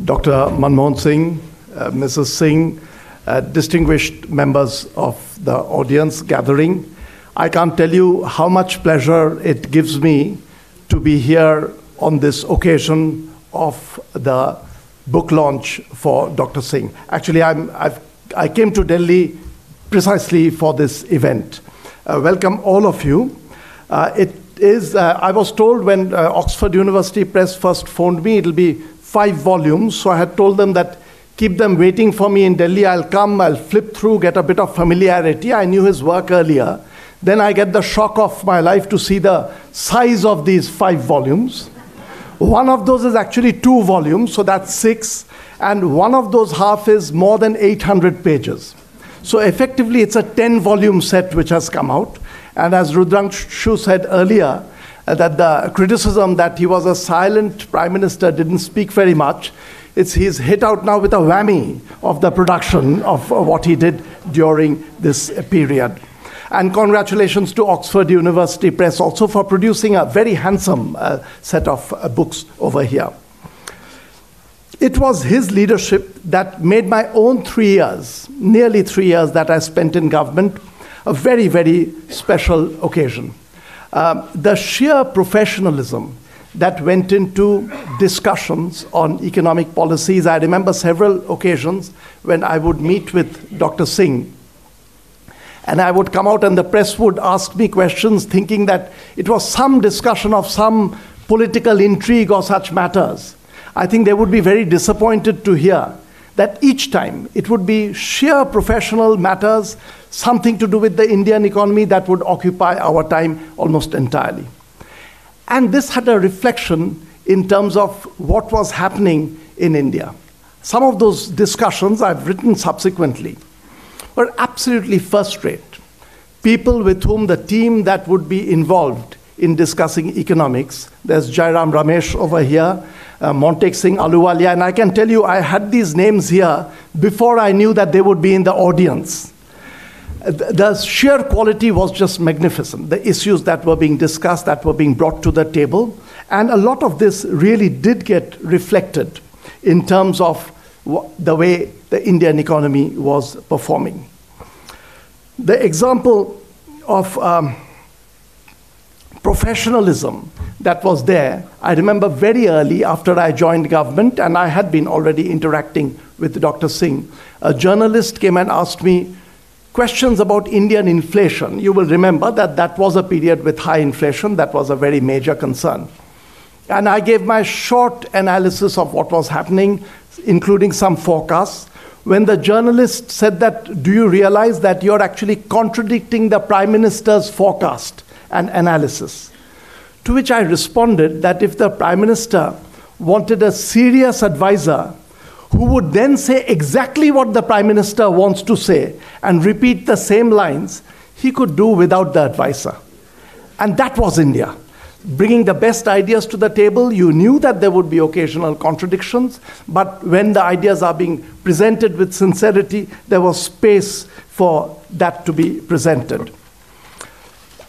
Dr. Manmohan Singh, Mrs. Singh, distinguished members of the audience gathering, I can't tell you how much pleasure it gives me to be here on this occasion of the book launch for Dr. Singh. Actually, I came to Delhi precisely for this event. Welcome all of you. I was told when Oxford University Press first phoned me, it'll be 5 volumes, so I had told them that keep them waiting for me in Delhi. I'll come, I'll flip through, get a bit of familiarity. I knew his work earlier. Then I get the shock of my life to see the size of these 5 volumes. One of those is actually 2 volumes, so that's 6. And one of those half is more than 800 pages. So effectively, it's a 10-volume set which has come out. And as Rudrangshu said earlier, that the criticism that he was a silent prime minister, didn't speak very much, he's hit out now with a whammy of the production of what he did during this period. And congratulations to Oxford University Press also for producing a very handsome set of books over here. It was his leadership that made my own 3 years, nearly 3 years that I spent in government, a very, very special occasion. The sheer professionalism that went into discussions on economic policies. I remember several occasions when I would meet with Dr. Singh, and I would come out and the press would ask me questions thinking that it was some discussion of some political intrigue or such matters. I think they would be very disappointed to hear that each time it would be sheer professional matters, something to do with the Indian economy that would occupy our time almost entirely. And this had a reflection in terms of what was happening in India. Some of those discussions I've written subsequently were absolutely first-rate. People with whom the team that would be involved in discussing economics, there's Jairam Ramesh over here, Montek Singh Aluwalia, and I can tell you I had these names here before I knew that they would be in the audience. The sheer quality was just magnificent. The issues that were being discussed, that were being brought to the table, and a lot of this really did get reflected in terms of the way the Indian economy was performing. The example of professionalism that was there, I remember very early after I joined government, and I had been already interacting with Dr. Singh, a journalist came and asked me questions about Indian inflation. You will remember that that was a period with high inflation. That was a very major concern. And I gave my short analysis of what was happening, including some forecasts. When the journalist said that, do you realize that you're actually contradicting the Prime Minister's forecast and analysis? To which I responded that if the Prime Minister wanted a serious advisor who would then say exactly what the Prime Minister wants to say and repeat the same lines, he could do without the advisor. And that was India. Bringing the best ideas to the table, you knew that there would be occasional contradictions, but when the ideas are being presented with sincerity, there was space for that to be presented.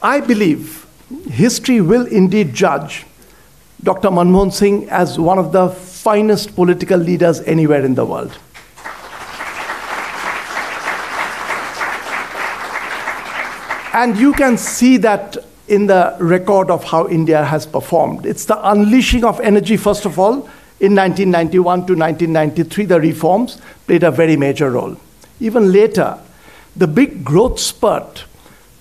I believe history will indeed judge Dr. Manmohan Singh as one of the finest political leaders anywhere in the world. And you can see that in the record of how India has performed. It's the unleashing of energy, first of all. In 1991 to 1993, the reforms played a very major role. Even later, the big growth spurt,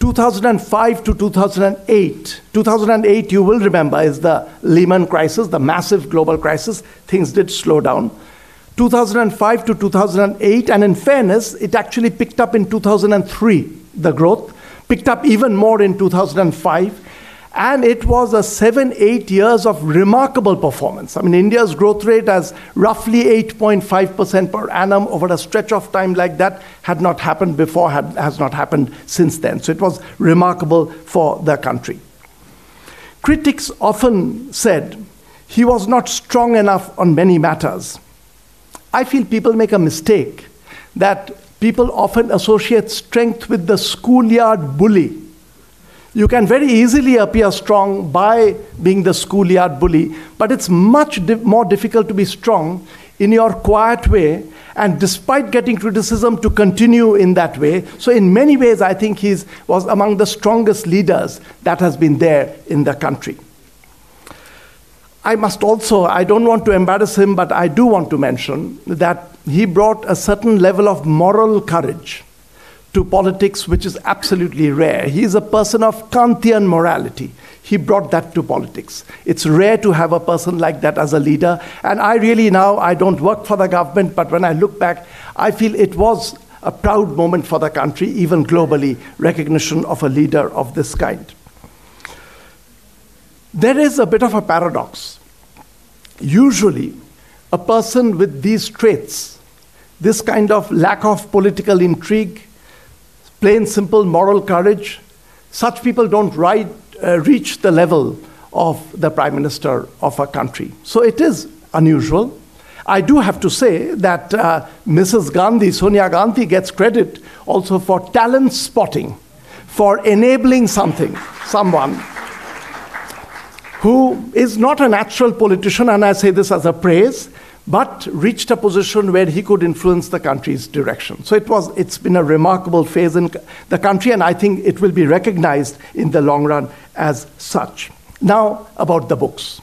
2005 to 2008. 2008, you will remember, is the Lehman crisis, the massive global crisis. Things did slow down. 2005 to 2008, and in fairness, it actually picked up in 2003, the growth. Picked up even more in 2005, and it was a 7-8 years of remarkable performance. I mean, India's growth rate as roughly 8.5% per annum over a stretch of time like that had not happened before, has not happened since then. So it was remarkable for the country. Critics often said he was not strong enough on many matters. I feel people make a mistake that people often associate strength with the schoolyard bully. You can very easily appear strong by being the schoolyard bully, but it's much more difficult to be strong in your quiet way, and despite getting criticism, to continue in that way. So in many ways, I think he was among the strongest leaders that has been there in the country. I must also, I don't want to embarrass him, but I do want to mention that he brought a certain level of moral courage to politics, which is absolutely rare. He is a person of Kantian morality. He brought that to politics. It's rare to have a person like that as a leader. And I really now, I don't work for the government, but when I look back, I feel it was a proud moment for the country, even globally, recognition of a leader of this kind. There is a bit of a paradox. Usually, a person with these traits, this kind of lack of political intrigue, plain simple moral courage, such people don't reach the level of the Prime Minister of a country. So it is unusual. I do have to say that Mrs. Gandhi, Sonia Gandhi, gets credit also for talent spotting, for enabling someone who is not a natural politician, and I say this as a praise, but reached a position where he could influence the country's direction. So it's been a remarkable phase in the country, and I think it will be recognized in the long run as such. Now, about the books.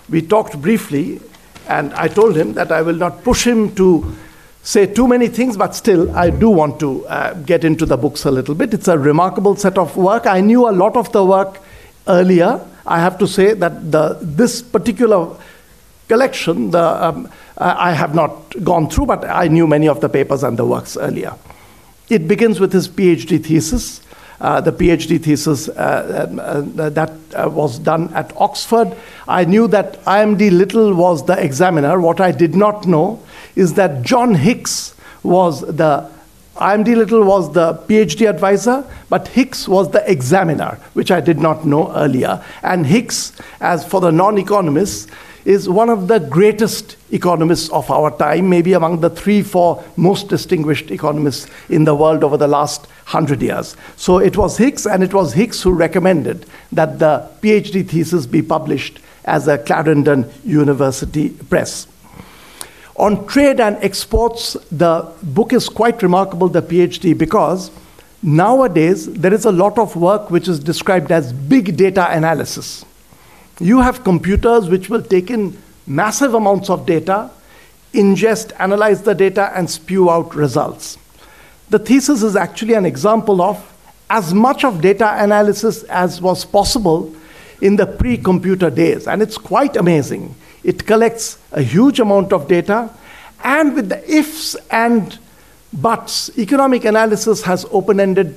We talked briefly, and I told him that I will not push him to say too many things, but still, I do want to get into the books a little bit. It's a remarkable set of work. I knew a lot of the work earlier. I have to say that this particular collection, I have not gone through, but I knew many of the papers and the works earlier. It begins with his PhD thesis. The PhD thesis that was done at Oxford. I knew that IMD Little was the examiner. What I did not know is that John Hicks was IMD Little was the PhD advisor, but Hicks was the examiner, which I did not know earlier. And Hicks, as for the non-economists, is one of the greatest economists of our time, maybe among the 3-4 most distinguished economists in the world over the last 100 years. So it was Hicks, and it was Hicks who recommended that the PhD thesis be published as a Clarendon University press. On trade and exports, the book is quite remarkable, the PhD, because nowadays there is a lot of work which is described as big data analysis. You have computers which will take in massive amounts of data, ingest, analyze the data, and spew out results. The thesis is actually an example of as much of data analysis as was possible in the pre-computer days, and it's quite amazing. It collects a huge amount of data, and with the ifs and buts, economic analysis has open-ended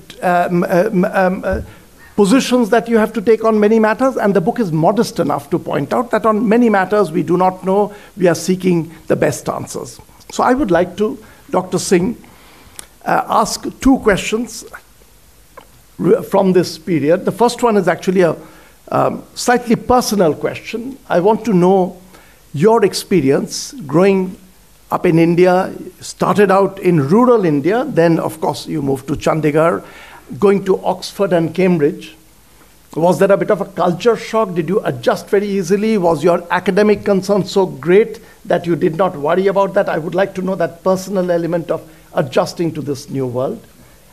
positions that you have to take on many matters, and the book is modest enough to point out that on many matters we do not know, we are seeking the best answers. So I would like to, Dr. Singh, ask two questions from this period. The first one is actually a slightly personal question. I want to know your experience growing up in India. Started out in rural India, then of course you moved to Chandigarh, going to Oxford and Cambridge. Was there a bit of a culture shock? Did you adjust very easily? Was your academic concern so great that you did not worry about that? I would like to know that personal element of adjusting to this new world.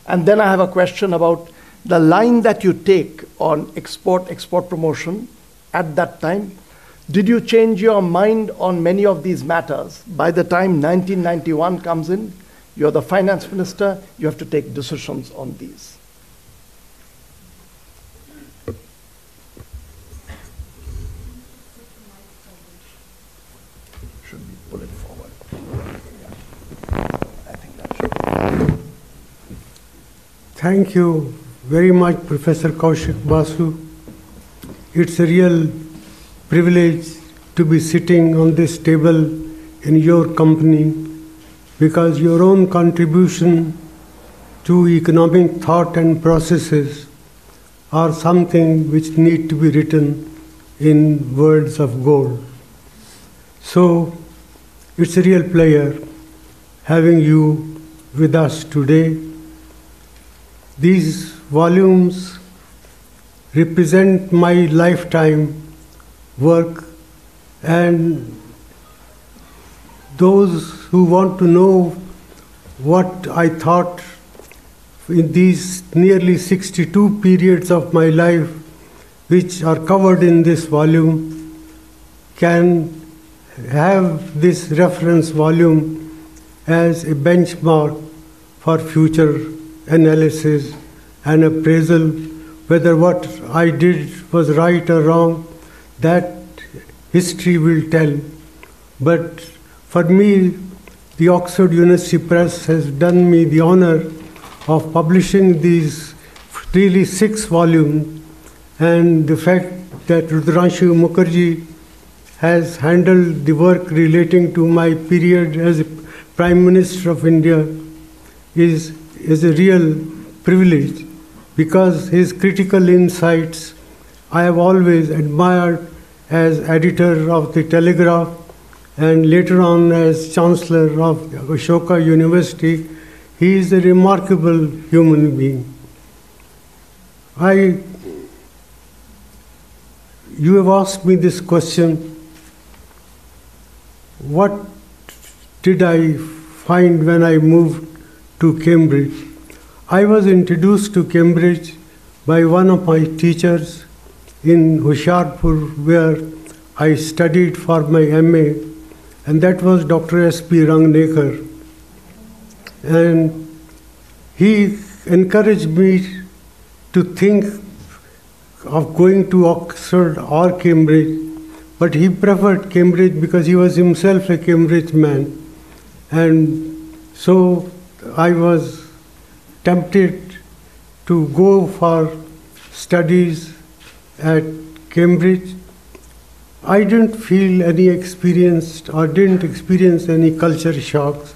And then I have a question about the line that you take on export promotion at that time. Did you change your mind on many of these matters? By the time 1991 comes in, you're the finance minister, you have to take decisions on these. Should we pull it forward? Yeah. I think that should. Thank you very much, Professor Kaushik Basu. It's a real privilege to be sitting on this table in your company, because your own contribution to economic thought and processes are something which need to be written in words of gold. So it's a real pleasure having you with us today. These volumes represent my lifetime work, and those who want to know what I thought in these nearly 62 periods of my life which are covered in this volume can have this reference volume as a benchmark for future analysis and appraisal, whether what I did was right or wrong. That history will tell. But for me, the Oxford University Press has done me the honor of publishing these really 6 volumes, and the fact that Rudranshu Mukherjee has handled the work relating to my period as Prime Minister of India is a real privilege, because his critical insights I have always admired as editor of the Telegraph and later on as Chancellor of Ashoka University. He is a remarkable human being. You have asked me this question, what did I find when I moved to Cambridge? I was introduced to Cambridge by one of my teachers in Hoshiarpur, where I studied for my MA, and that was Dr. S.P. Rangnekar. And he encouraged me to think of going to Oxford or Cambridge, but he preferred Cambridge because he was himself a Cambridge man. And so I was tempted to go for studies at Cambridge. I didn't feel any experience or didn't experience any culture shocks.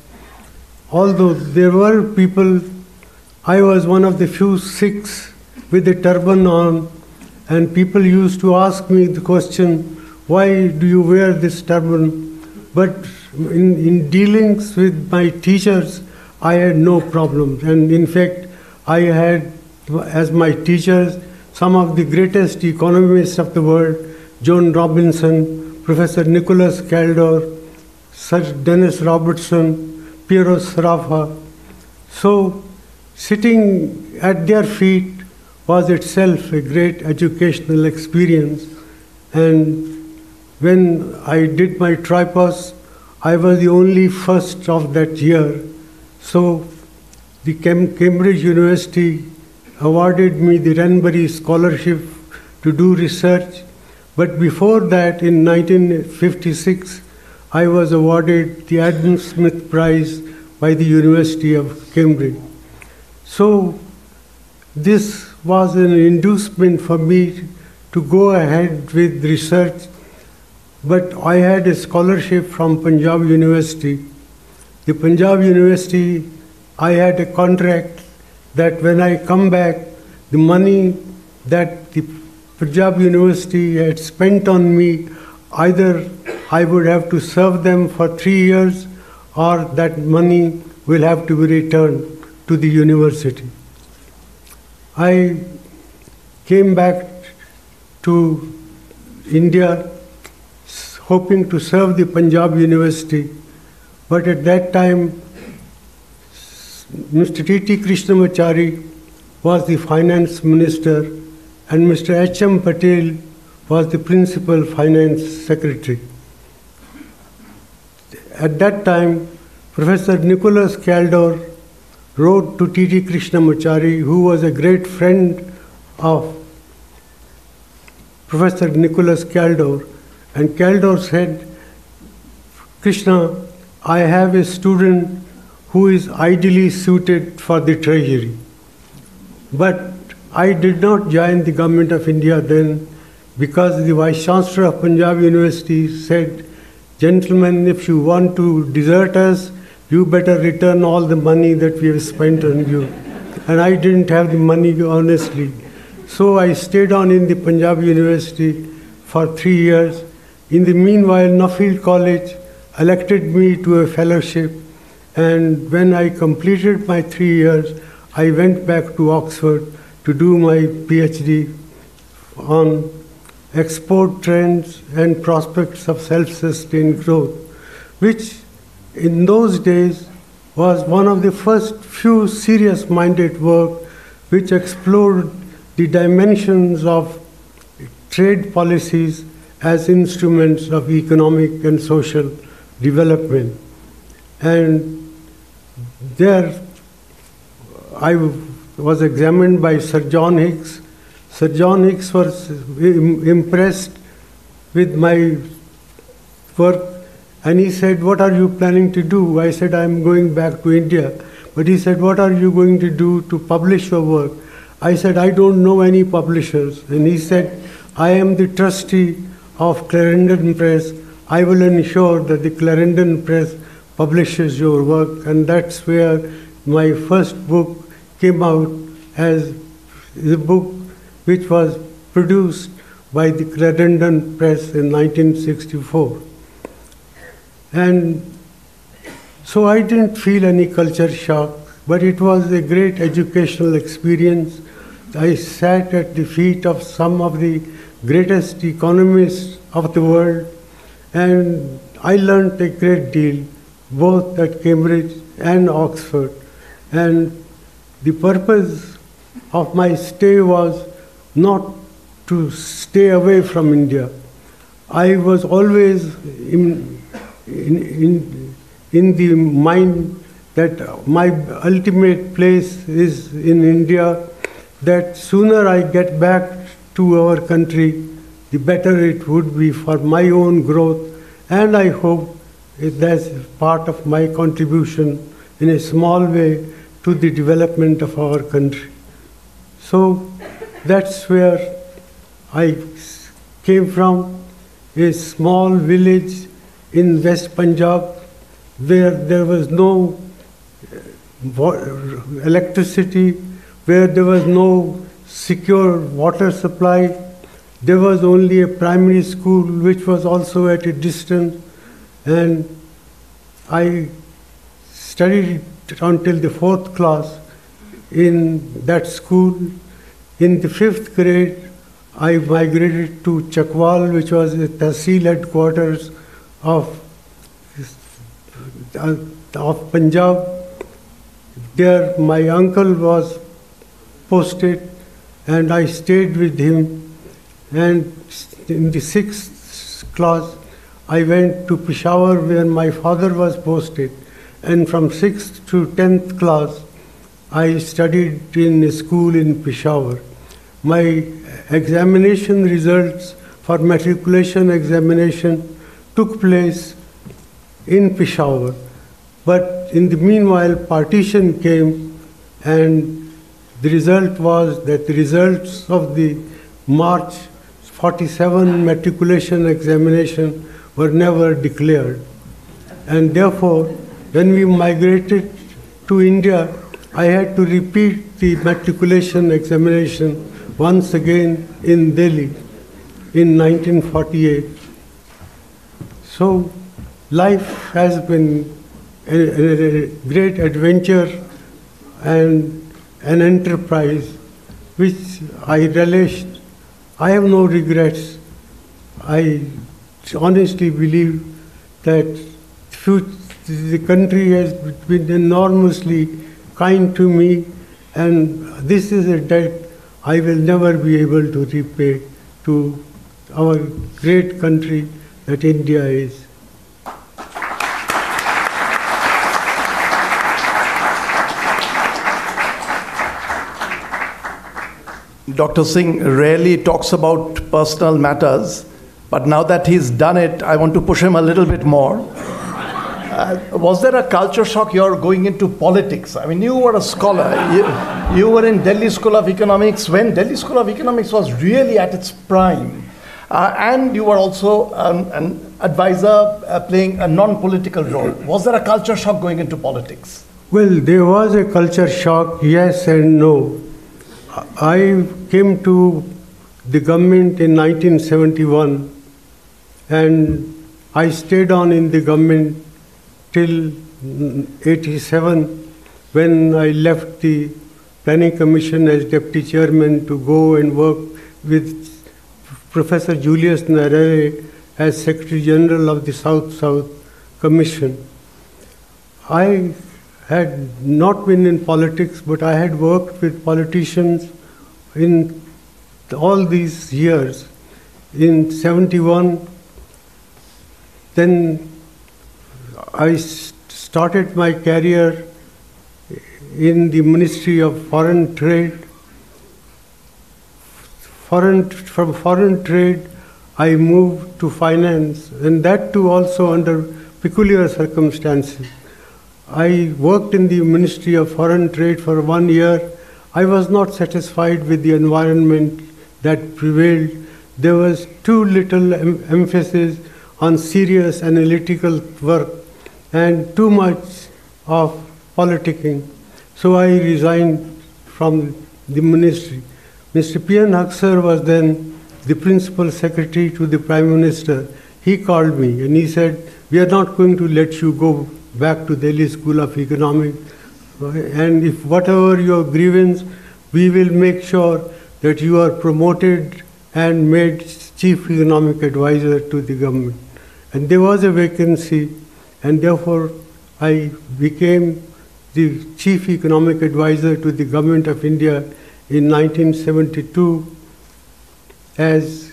Although there were people, I was one of the few Sikhs with a turban on, and people used to ask me the question, why do you wear this turban? But in dealings with my teachers, I had no problems. And in fact, I had as my teachers some of the greatest economists of the world, John Robinson, Professor Nicholas Caldor, Sir Dennis Robertson, Piero Sraffa. So sitting at their feet was itself a great educational experience. And when I did my tripos, I was the only first of that year. So the Cambridge University awarded me the Renbury Scholarship to do research. But before that, in 1956, I was awarded the Adam Smith Prize by the University of Cambridge. So this was an inducement for me to go ahead with research, but I had a scholarship from Punjab University. The Punjab University, I had a contract that when I come back, the money that the Punjab University had spent on me, either I would have to serve them for 3 years or that money will have to be returned to the university. I came back to India hoping to serve the Punjab University, but at that time Mr. T.T. Krishnamachari was the finance minister and Mr. H.M. Patel was the principal finance secretary. At that time, Professor Nicholas Caldor wrote to T.T. Krishnamachari, who was a great friend of Professor Nicholas Caldor, and Caldor said, Krishna, I have a student who is ideally suited for the treasury. But I did not join the government of India then because the Vice Chancellor of Punjab University said, gentlemen, if you want to desert us, you better return all the money that we have spent on you. And I didn't have the money, honestly. So I stayed on in the Punjab University for 3 years. In the meanwhile, Nuffield College elected me to a fellowship. And when I completed my 3 years, I went back to Oxford to do my PhD on export trends and prospects of self-sustained growth, which in those days was one of the first few serious-minded work which explored the dimensions of trade policies as instruments of economic and social development. And there I was examined by Sir John Hicks. Sir John Hicks was impressed with my work and he said, what are you planning to do? I said, I'm going back to India. But he said, what are you going to do to publish your work? I said, I don't know any publishers. And he said, I am the trustee of Clarendon Press. I will ensure that the Clarendon Press publishes your work. And that's where my first book came out as the book which was produced by the Clarendon Press in 1964. And so I didn't feel any culture shock, but it was a great educational experience. I sat at the feet of some of the greatest economists of the world, and I learned a great deal, both at Cambridge and Oxford. And the purpose of my stay was not to stay away from India. I was always in the mind that my ultimate place is in India, that sooner I get back to our country, the better it would be for my own growth, and I hope that's part of my contribution in a small way to the development of our country. So that's where I came from, a small village in West Punjab where there was no electricity, where there was no secure water supply. There was only a primary school which was also at a distance, and I studied until the 4th class in that school. In the 5th grade, I migrated to Chakwal, which was the Tehsil headquarters of Punjab. There my uncle was posted and I stayed with him, and in the 6th class I went to Peshawar where my father was posted, and from 6th to 10th class I studied in a school in Peshawar. my examination results for matriculation examination took place in Peshawar. But in the meanwhile, partition came, and the result was that the results of the March 47 matriculation examination were never declared. And therefore, when we migrated to India, I had to repeat the matriculation examination once again in Delhi in 1948. So life has been a great adventure and an enterprise which I relished. I have no regrets. I honestly believe that the country has been enormously kind to me, and this is a debt I will never be able to repay to our great country that India is. Dr. Singh rarely talks about personal matters, but now that he's done it, I want to push him a little bit more. Was there a culture shock? You're going into politics. I mean, you were a scholar. You were in Delhi School of Economics when Delhi School of Economics was really at its prime. And you were also an advisor playing a non-political role. Was there a culture shock going into politics? Well, there was a culture shock, yes and no. I came to the government in 1971, and I stayed on in the government till 87, when I left the Planning Commission as Deputy Chairman to go and work with Professor Julius Nyerere as Secretary General of the South-South Commission. I had not been in politics, but I had worked with politicians in all these years. In 71, then I started my career in the Ministry of Foreign Trade. From foreign trade, I moved to finance, and that too also under peculiar circumstances. I worked in the Ministry of Foreign Trade for 1 year. I was not satisfied with the environment that prevailed. There was too little emphasis on serious analytical work and too much of politicking. So I resigned from the ministry. Mr. PM was then the principal secretary to the Prime Minister. He called me and he said, "We are not going to let you go back to Delhi School of Economics, and if whatever your grievance, we will make sure that you are promoted and made Chief Economic Advisor to the government." And there was a vacancy, and therefore I became the Chief Economic Advisor to the Government of India in 1972. As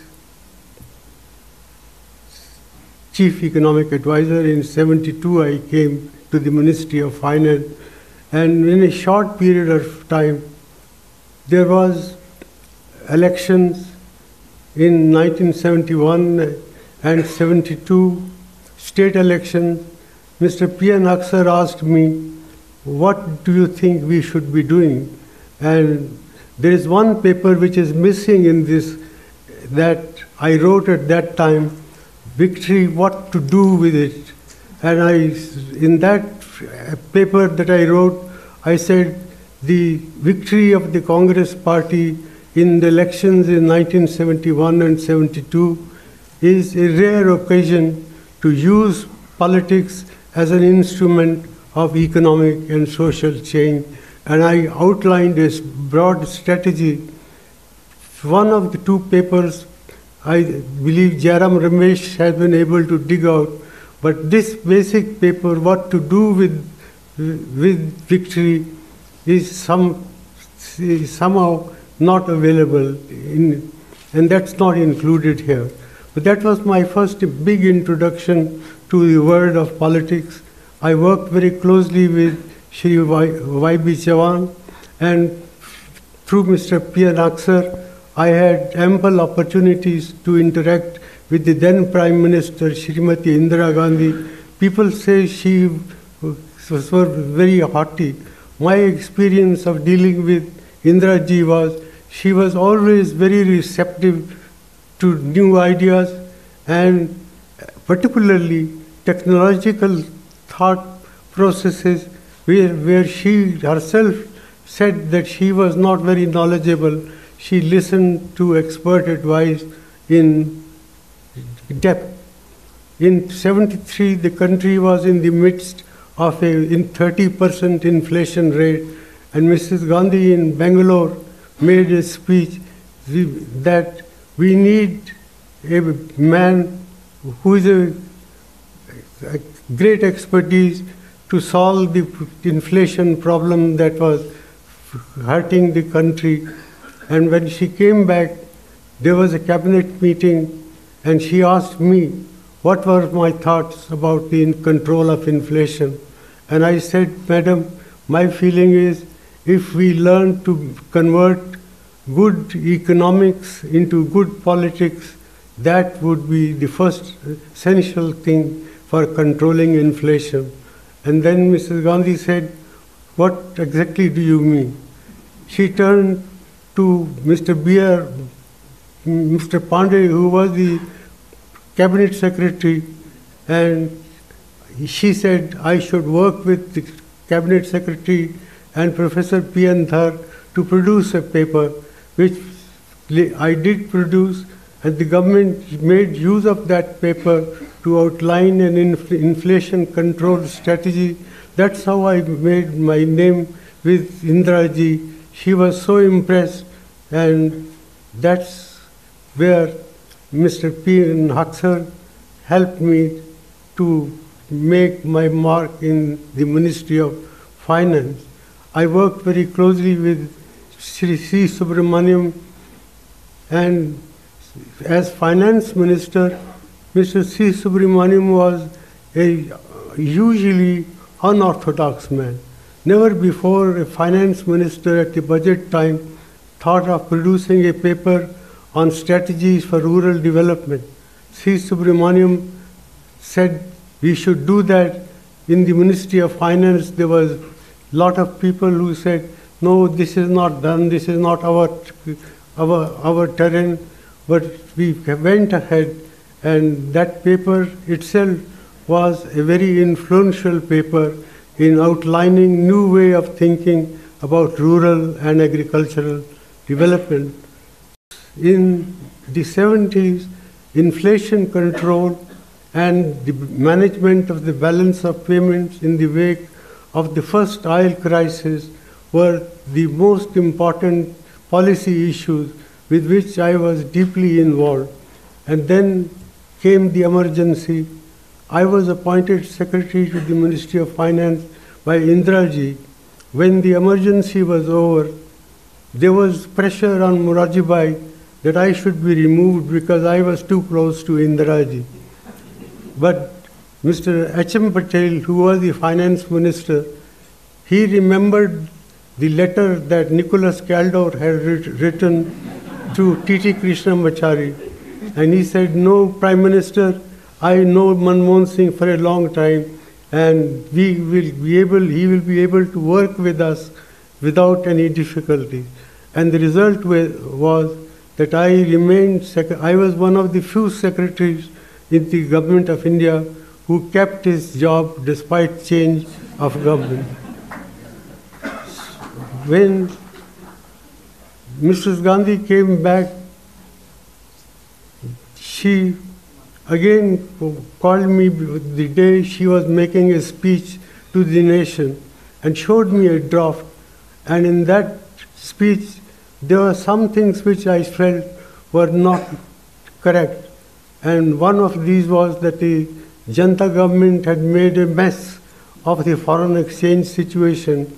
Chief Economic Advisor in 72, I came to the Ministry of Finance, and in a short period of time, there was elections in 1971 and 72, state elections. Mr. PM asked me, "What do you think we should be doing?" And there is one paper which is missing in this that I wrote at that time, "Victory, what to do with it?" And in that paper that I wrote, I said the victory of the Congress party in the elections in 1971 and 72 is a rare occasion to use politics as an instrument of economic and social change. And I outlined a broad strategy. One of the two papers, I believe Jairam Ramesh has been able to dig out, but this basic paper, what to do with victory, is somehow not available, and that's not included here. But that was my first big introduction to the world of politics. I worked very closely with Shri Y.B. Chavan, and through Mr. PM I had ample opportunities to interact with the then Prime Minister, Srimati Indira Gandhi. People say she was very haughty. My experience of dealing with Indira ji was she was always very receptive to new ideas, and particularly technological thought processes where she herself said that she was not very knowledgeable. She listened to expert advice in depth. In 73, the country was in the midst of a 30% inflation rate, and Mrs. Gandhi in Bangalore made a speech that we need a man who is a great expertise to solve the inflation problem that was hurting the country. And when she came back, there was a cabinet meeting, and she asked me what were my thoughts about the control of inflation. And I said, Madam, my feeling is if we learn to convert good economics into good politics, that would be the first essential thing for controlling inflation. And then Mrs. Gandhi said, what exactly do you mean? She turned to Mr. Pandey, who was the cabinet secretary, and she said I should work with the cabinet secretary and Professor PM to produce a paper, which I did produce, and the government made use of that paper to outline an inflation control strategy. That's how I made my name with Indira ji. She was so impressed, and that's where Mr. P. Haksar helped me to make my mark in the Ministry of Finance. I worked very closely with Sri C. Subramaniam, and as Finance Minister, Mr. C. Subramaniam was a usually unorthodox man. Never before a finance minister at the budget time thought of producing a paper on strategies for rural development. C. Subramaniam said we should do that. In the Ministry of Finance, there was a lot of people who said, no, this is not done, this is not our terrain, but we went ahead, and that paper itself was a very influential paper in outlining new way of thinking about rural and agricultural development. In the 70s, inflation control and the management of the balance of payments in the wake of the first oil crisis were the most important policy issues with which I was deeply involved. And then came the emergency. I was appointed secretary to the Ministry of Finance by Indira ji. When the emergency was over, there was pressure on Morarji Bhai that I should be removed because I was too close to Indira ji. But Mr. H.M. Patel, who was the finance minister, he remembered the letter that Nicholas Caldor had written to T.T. Krishnamachari. And he said, no, Prime Minister, I know Manmohan Singh for a long time, and he will be able to work with us without any difficulty. And the result was that I was one of the few secretaries in the government of India who kept his job despite change of government. When Mrs. Gandhi came back, she again called me the day she was making a speech to the nation and showed me a draft. And in that speech, there were some things which I felt were not correct. And one of these was that the Janta government had made a mess of the foreign exchange situation.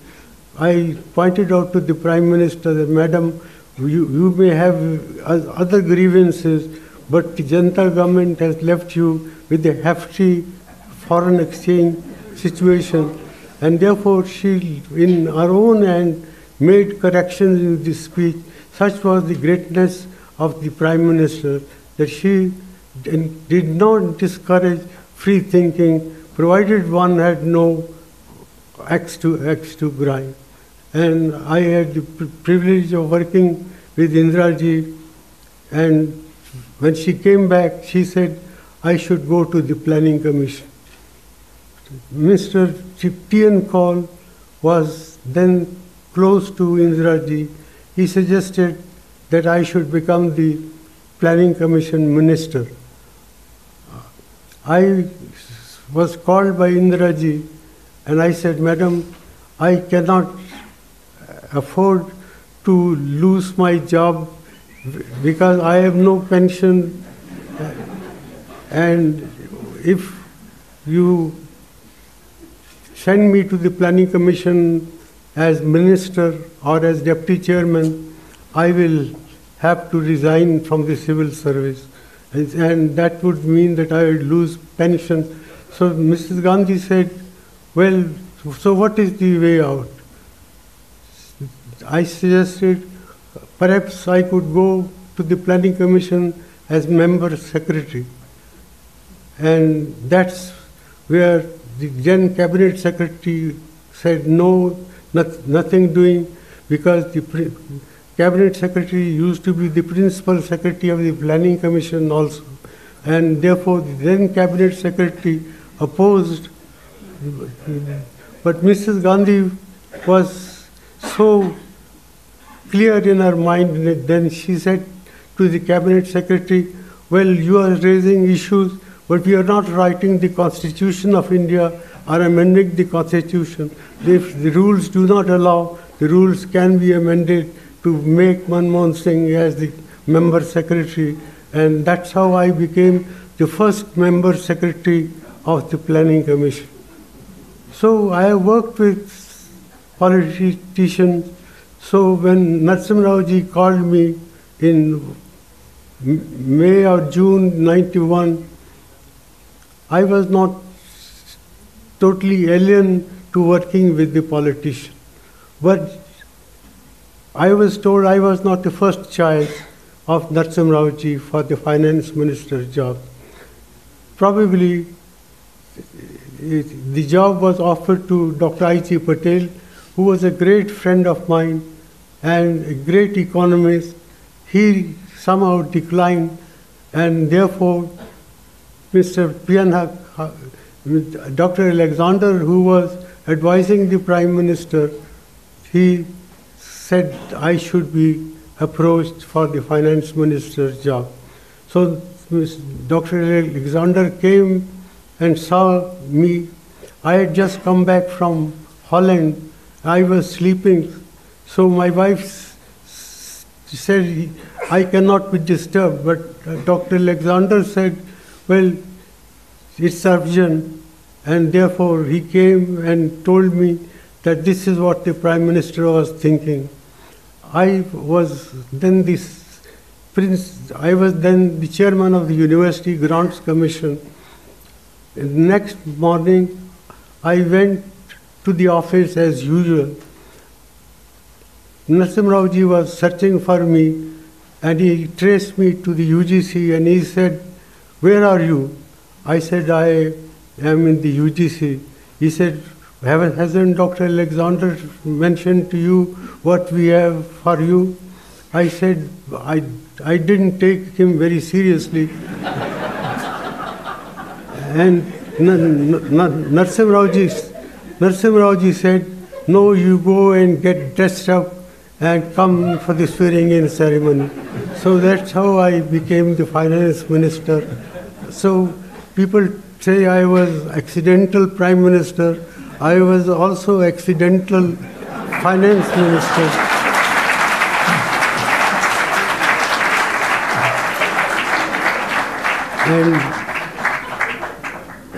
I pointed out to the Prime Minister that, Madam, you may have other grievances, but the Janta government has left you with a hefty foreign exchange situation. And therefore, she, in her own hand, made corrections in this speech. Such was the greatness of the Prime Minister that she did not discourage free thinking, provided one had no axe to grind. And I had the privilege of working with Indira Ji, and when she came back, she said, I should go to the Planning Commission. Mr. T.N. Kaul was then close to Indira Ji. He suggested that I should become the Planning Commission Minister. I was called by Indira Ji, and I said, Madam, I cannot afford to lose my job because I have no pension, and if you send me to the Planning Commission as minister or as deputy chairman, I will have to resign from the civil service, and that would mean that I would lose pension. So Mrs. Gandhi said, well, so what is the way out? I suggested perhaps I could go to the Planning Commission as member secretary. And that's where the then cabinet secretary said no, nothing doing, because the cabinet secretary used to be the principal secretary of the Planning Commission also. And therefore the then cabinet secretary opposed. But Mrs. Gandhi was so clear in her mind that then she said to the cabinet secretary, well, you are raising issues, but we are not writing the Constitution of India or amending the Constitution. If the rules do not allow, the rules can be amended to make Manmohan Singh as the member secretary. And that's how I became the first member secretary of the Planning Commission. So I have worked with politicians. So when Narasimha Ji called me in May or June 91, I was not totally alien to working with the politician. But I was told I was not the first choice of Narasimha Ji for the finance minister job. Probably the job was offered to Dr. I.G. Patel, who was a great friend of mine and a great economist. He somehow declined, and therefore Mr. Dr. Alexander, who was advising the Prime Minister, he said I should be approached for the finance minister's job. So Dr. Alexander came and saw me. I had just come back from Holland. I was sleeping. So my wife said, I cannot be disturbed. But Dr. Alexander said, well, it's urgent. And therefore he came and told me that this is what the Prime Minister was thinking. I was then the chairman of the University Grants Commission. The next morning, I went to the office as usual. Narasimha Ji was searching for me, and he traced me to the UGC, and he said, where are you? I said, I am in the UGC. He said, hasn't Dr. Alexander mentioned to you what we have for you? I said, I didn't take him very seriously. And Narasimha Ji said, no, you go and get dressed up and come for the swearing-in ceremony. So that's how I became the finance minister. So people say I was accidental Prime Minister. I was also accidental finance minister.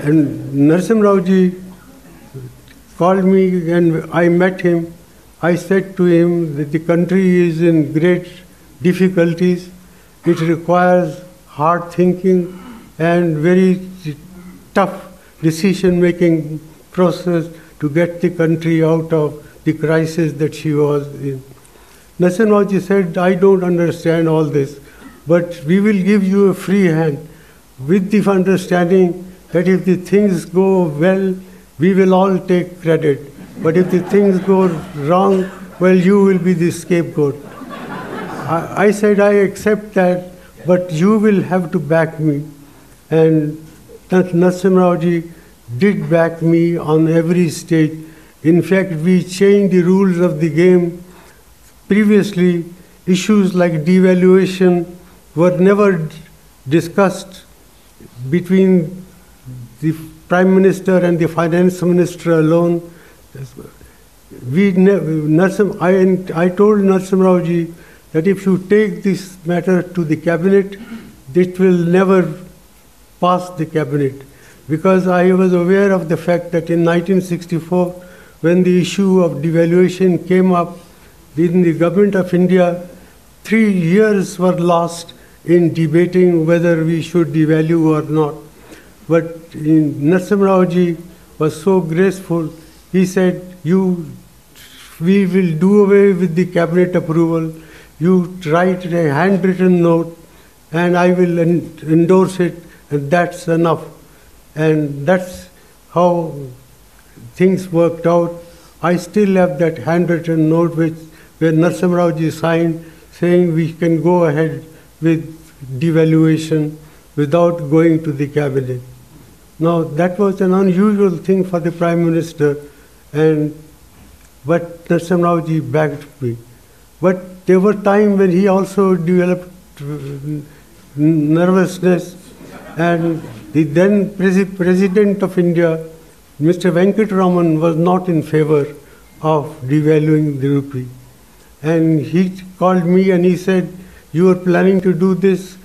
And Narasimha Ji called me and I met him. I said to him that the country is in great difficulties. It requires hard thinking and very tough decision-making process to get the country out of the crisis that she was in. Narasimha Ji said, I don't understand all this. but we will give you a free hand with the understanding that if the things go well, we will all take credit. But if the things go wrong, well, you will be the scapegoat. I said, I accept that, but you will have to back me. And Narasimha Rao did back me on every stage. In fact, we changed the rules of the game. Previously, issues like devaluation were never discussed between the Prime Minister and the Finance Minister alone. I told Narasimha Rao that if you take this matter to the cabinet, it will never pass the cabinet. Because I was aware of the fact that in 1964, when the issue of devaluation came up in the government of India, 3 years were lost in debating whether we should devalue or not. But Narasimha Rao was so graceful. He said, we will do away with the cabinet approval. You write a handwritten note and I will endorse it, and that's enough. And that's how things worked out. I still have that handwritten note where Narasimha Rao signed saying we can go ahead with devaluation without going to the cabinet. Now, that was an unusual thing for the Prime Minister, but Narasimha Rao backed me. But there were times when he also developed nervousness, and the then President of India, Mr. Venkataraman, was not in favor of devaluing the rupee. And he called me and he said, you are planning to do this,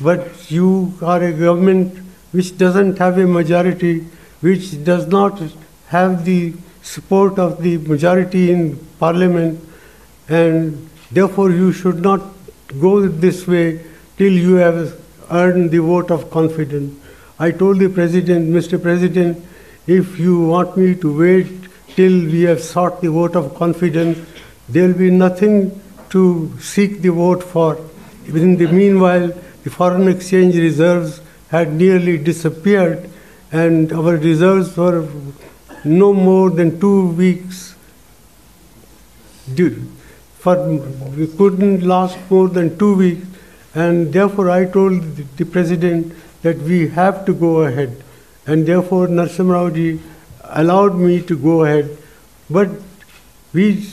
but you are a government which doesn't have a majority, which does not have the support of the majority in Parliament, and therefore you should not go this way till you have earned the vote of confidence. I told the President, Mr. President, if you want me to wait till we have sought the vote of confidence, there will be nothing to seek the vote for. In the meanwhile, the foreign exchange reserves had nearly disappeared, and our reserves were no more than 2 weeks. We couldn't last more than 2 weeks, and therefore I told the President that we have to go ahead, and therefore Narasimha Rao allowed me to go ahead. But we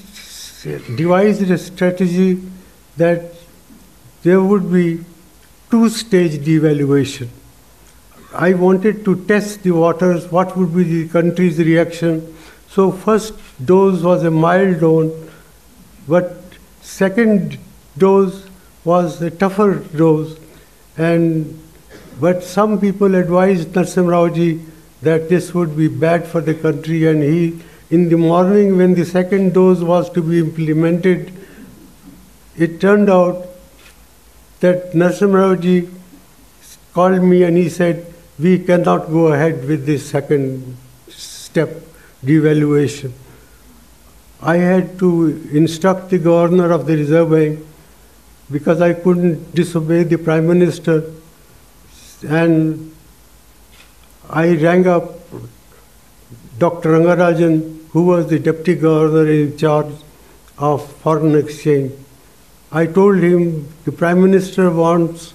devised a strategy that there would be 2-stage devaluation. I wanted to test the waters, what would be the country's reaction. So first dose was a mild dose, but second dose was a tougher dose. But some people advised Narasimha Rao that this would be bad for the country, and he, in the morning when the second dose was to be implemented, it turned out that Narasimha Rao called me and he said, we cannot go ahead with this second step, devaluation. I had to instruct the governor of the Reserve Bank because I couldn't disobey the Prime Minister, and I rang up Dr. Rangarajan, who was the Deputy Governor in charge of foreign exchange. I told him the Prime Minister wants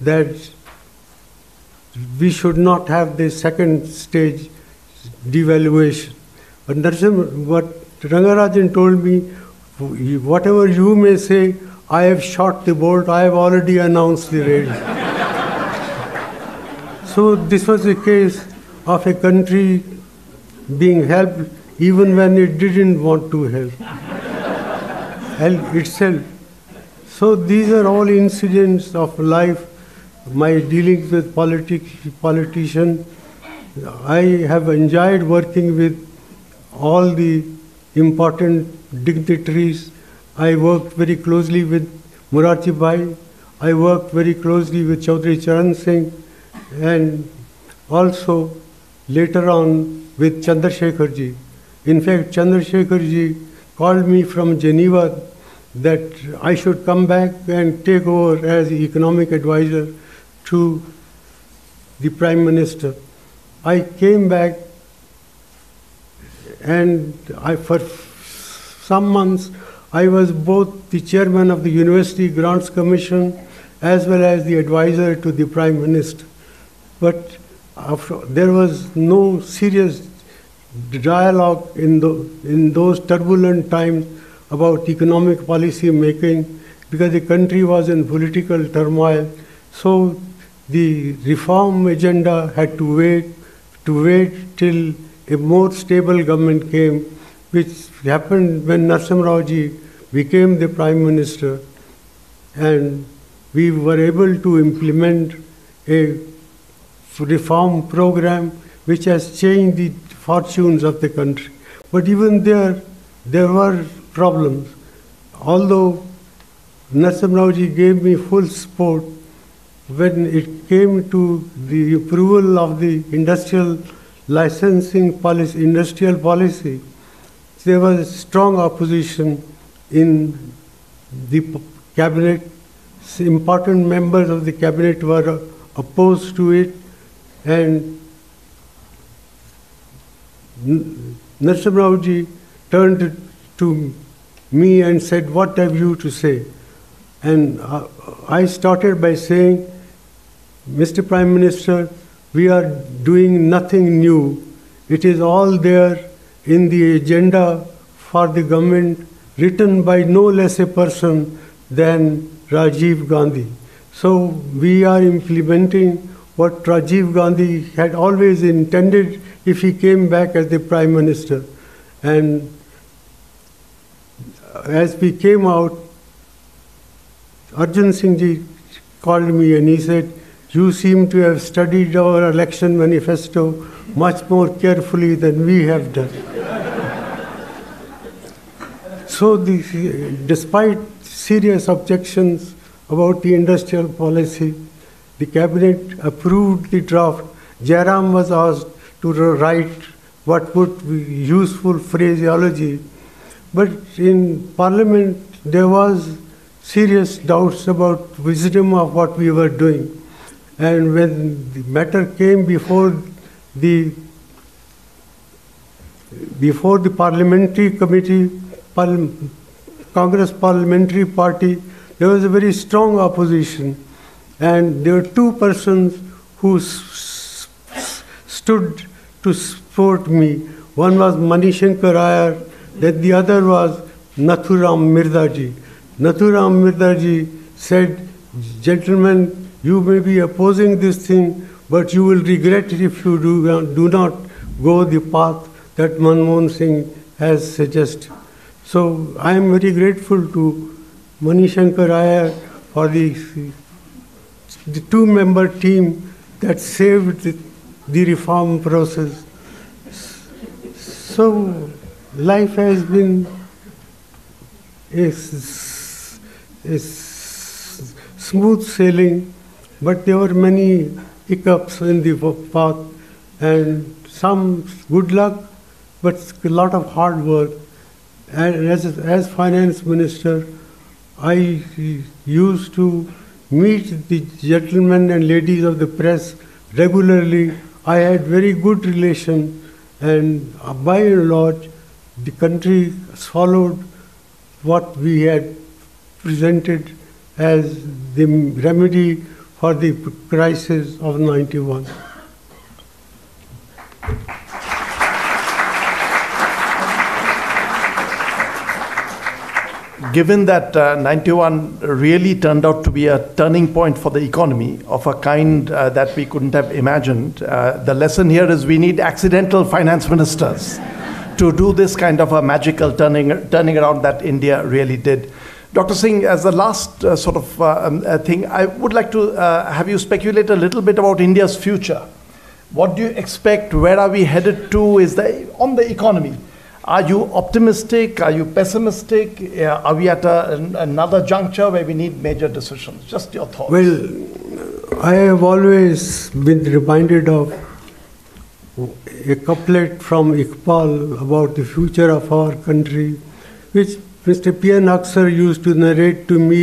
that we should not have the second stage devaluation. But Rangarajan told me, whatever you may say, I have shot the bolt, I have already announced the raid. So this was a case of a country being helped even when it didn't want to help itself. So these are all incidents of life, my dealings with politicians. I have enjoyed working with all the important dignitaries. I worked very closely with Morarji Bhai. I worked very closely with Chaudhry Charan Singh, and also later on with Chandrasekhar ji. In fact, Chandrasekhar ji called me from Geneva that I should come back and take over as economic advisor to the Prime Minister. I came back, and for some months I was both the chairman of the University Grants Commission as well as the advisor to the Prime Minister. But there was no serious dialogue in those turbulent times about economic policy making, because the country was in political turmoil. So the reform agenda had to wait till a more stable government came, which happened when Narasimha Rao ji became the Prime Minister, and we were able to implement a reform program which has changed the fortunes of the country. But even there were problems. Although Narasimha Rao ji gave me full support, when it came to the approval of the industrial licensing policy, industrial policy, there was strong opposition in the cabinet. Important members of the cabinet were opposed to it, and Narasimha Rao ji turned to me and said, "What have you to say?" And I started by saying, "Mr. Prime Minister, we are doing nothing new. It is all there in the agenda for the government, written by no less a person than Rajiv Gandhi. So we are implementing what Rajiv Gandhi had always intended if he came back as the Prime Minister." And as we came out, Arjun Singh ji called me and he said, "You seem to have studied our election manifesto much more carefully than we have done." So despite serious objections about the industrial policy, the cabinet approved the draft. Jairam was asked to write what would be useful phraseology. But in Parliament, there was serious doubts about wisdom of what we were doing. And when the matter came before the parliamentary committee, Congress parliamentary party, there was a very strong opposition. And there were two persons who stood to support me. One was Manishankar Iyer, then the other was Nathuram Mirdaji. Nathuram Mirdaji said, "Gentlemen, you may be opposing this thing, but you will regret it if you do not go the path that Manmohan Singh has suggested." So I am very grateful to Manishankar Iyer for the two-member team that saved the reform process. So life has been a smooth sailing, but there were many hiccups in the path, and some good luck, but a lot of hard work. And as finance minister, I used to meet the gentlemen and ladies of the press regularly. I had very good relation, and by and large, the country followed what we had presented as the remedy for the crisis of '91. Given that 91 really turned out to be a turning point for the economy of a kind that we couldn't have imagined, the lesson here is we need accidental finance ministers to do this kind of a magical turning around that India really did. Dr. Singh, as the last thing, I would like to have you speculate a little bit about India's future. What do you expect? Where are we headed to? On the economy? Are you optimistic? Are you pessimistic? Are we at another juncture where we need major decisions? Just your thoughts. Well, I have always been reminded of a couplet from Iqbal about the future of our country, which Mr. P.N. Aksar used to narrate to me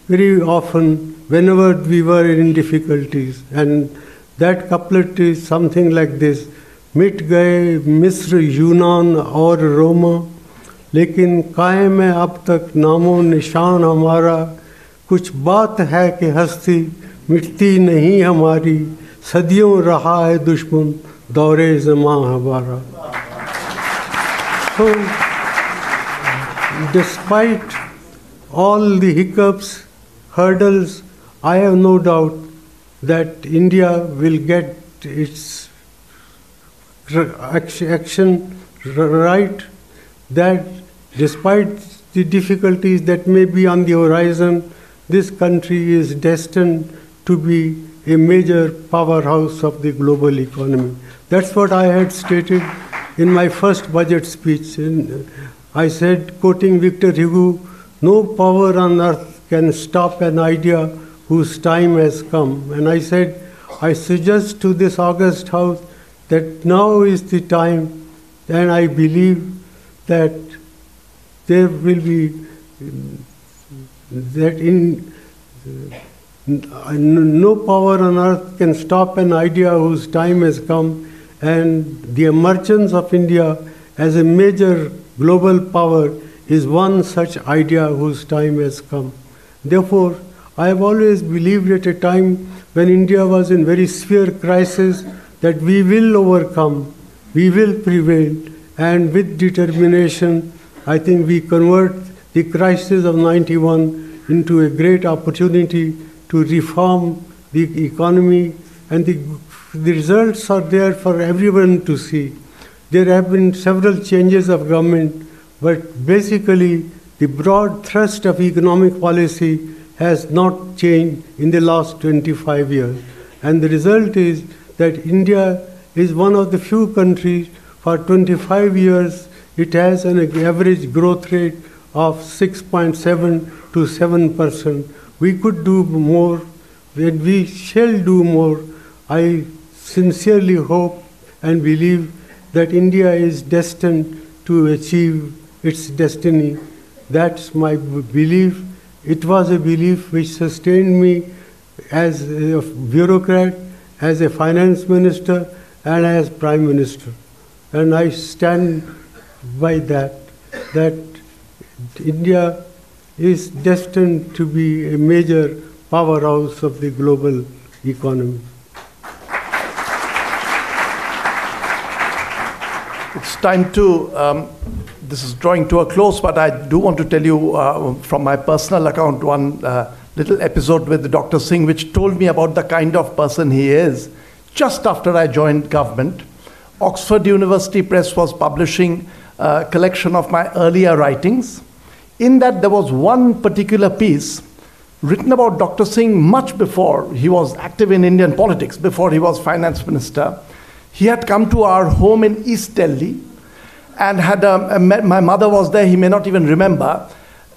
very often whenever we were in difficulties. And that couplet is something like this: मिट गए मिस्र यूनान और रोमा, लेकिन कायम है अब तक नामो निशान हमारा। कुछ बात है कि हस्ती मिटती नहीं हमारी, सदियों रहा है दुश्मन दौरे ज़मां हमारा। So, despite all the hiccups, hurdles, I have no doubt that India will get its action right, that despite the difficulties that may be on the horizon, this country is destined to be a major powerhouse of the global economy. That's what I had stated in my first budget speech. I said, quoting Victor Hugo, "No power on earth can stop an idea whose time has come." And I said, I suggest to this august house that now is the time, and I believe that there will be, that no power on earth can stop an idea whose time has come, and the emergence of India as a major global power is one such idea whose time has come. Therefore, I have always believed at a time when India was in very severe crisis that we will overcome, we will prevail, and with determination, I think we convert the crisis of 91 into a great opportunity to reform the economy, and the results are there for everyone to see. There have been several changes of government, but basically the broad thrust of economic policy has not changed in the last 25 years. And the result is that India is one of the few countries for 25 years it has an average growth rate of 6.7 to 7%. We could do more, and we shall do more. I sincerely hope and believe that India is destined to achieve its destiny. That's my belief. It was a belief which sustained me as a bureaucrat, as a finance minister, and as Prime Minister. And I stand by that India is destined to be a major powerhouse of the global economy. It's time to, this is drawing to a close, but I do want to tell you from my personal account one little episode with Dr. Singh, which told me about the kind of person he is. Just after I joined government, Oxford University Press was publishing a collection of my earlier writings. In that, there was one particular piece written about Dr. Singh much before he was active in Indian politics, before he was finance minister. He had come to our home in East Delhi and had my mother was there, he may not even remember.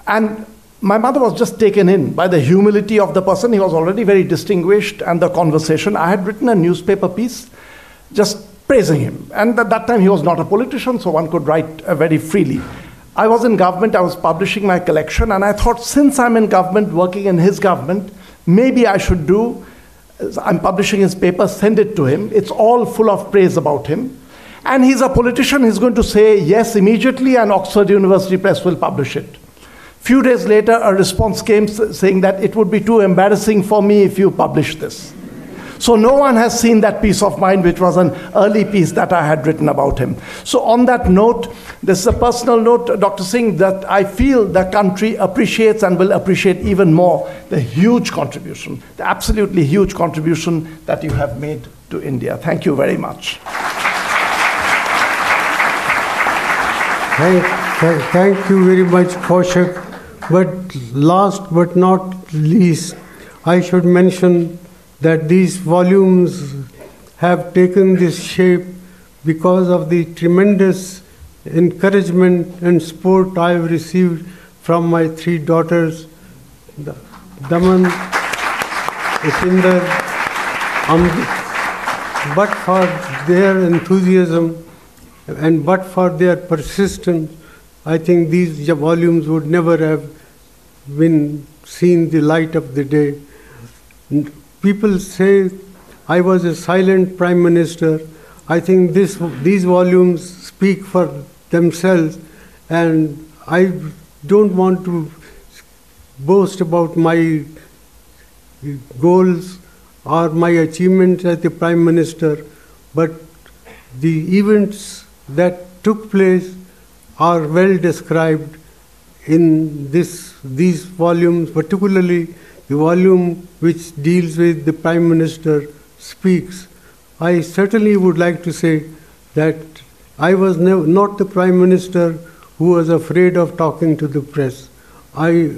And my mother was just taken in by the humility of the person. He was already very distinguished, and the conversation. I had written a newspaper piece just praising him. And at that time, he was not a politician, so one could write very freely. I was in government, I was publishing my collection, and I thought, since I'm in government, working in his government, maybe I should do, I'm publishing his paper, send it to him. It's all full of praise about him. And he's a politician, he's going to say yes immediately, and Oxford University Press will publish it. Few days later, a response came saying that it would be too embarrassing for me if you publish this. So no one has seen that piece of mine, which was an early piece that I had written about him. So on that note, this is a personal note, Dr. Singh, that I feel the country appreciates and will appreciate even more the huge contribution, the absolutely huge contribution that you have made to India. Thank you very much. Thank you very much, Kaushik. But last but not least, I should mention that these volumes have taken this shape because of the tremendous encouragement and support I have received from my three daughters, Daman, Itinder, Amrit. But for their enthusiasm and but for their persistence, I think these volumes would never have been seen the light of the day. People say I was a silent Prime Minister. I think these volumes speak for themselves, and I don't want to boast about my goals or my achievements as the Prime Minister, but the events that took place are well described in these volumes, particularly the volume which deals with the Prime Minister speaks. I certainly would like to say that I was not the Prime Minister who was afraid of talking to the press. I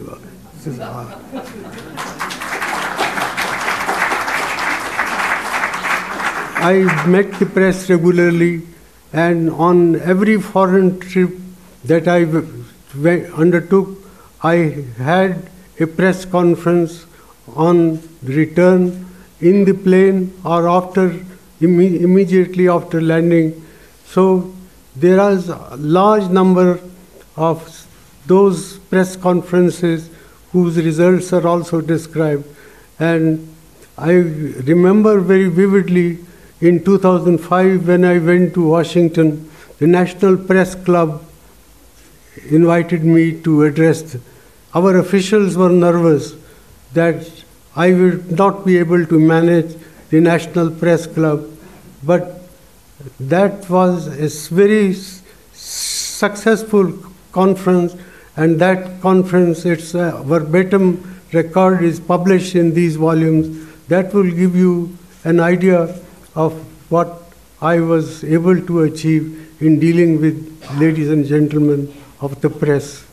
met the press regularly, and on every foreign trip that I undertook, I had a press conference on return in the plane or immediately after landing. So there is a large number of those press conferences whose results are also described. And I remember very vividly in 2005 when I went to Washington, the National Press Club invited me to address. Our officials were nervous that I would not be able to manage the National Press Club, but that was a very successful conference, and that conference, its verbatim record is published in these volumes. That will give you an idea of what I was able to achieve in dealing with ladies and gentlemen of the press.